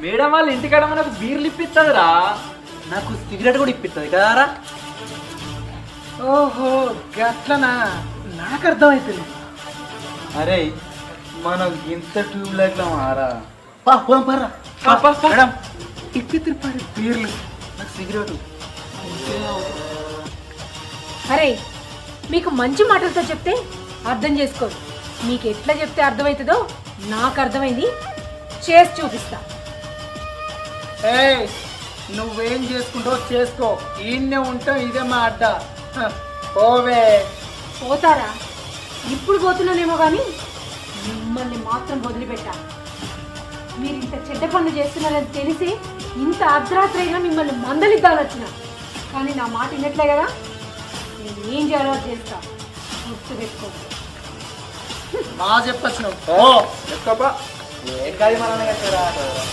Madam వాళ్ళ ఇంటికాడ మనకు బీర్లు ఇప్పిస్తుందిరా. నాకు సిగరెట్ కూడా ఇప్పిస్తుంది కదారా. ఓహో గట్లనా, నాకు అర్థమవుతుంది. అరే మనం ఇంత ట్యూబ్ లైట్లా మారా. మేడం ఇప్పిత్తిరి పడి బీర్లు, నాకు సిగరెట్. అరే మీకు మంచి మాటలతో చెప్తే అర్థం చేసుకోరు, మీకు ఎట్లా చెప్తే అర్థమవుతుందో నాకు అర్థమైంది, చేసి చూపిస్తా. ఏయ్ నువ్వేం చేసుకుంటావు చేసుకో, ఈయన్నే ఉంటాం, ఇదే మా అడ్డ. ఓవే పోతారా? ఇప్పుడు పోతున్నానేమో కానీ మిమ్మల్ని మాత్రం వదిలిపెట్టా. మీరు ఇంత చెడ్డ పనులు చేస్తున్నారని తెలిసి ఇంత అర్ధరాత్రైనా మిమ్మల్ని మందలిద్దాని వచ్చిన, కానీ నా మాట వినట్లే కదా, నేను ఏం చేయాలో అది చేస్తా, గుర్తుపెట్టుకోండి. మా చెప్పచ్చు. ఎక్కప్ప ఏం కాదు మన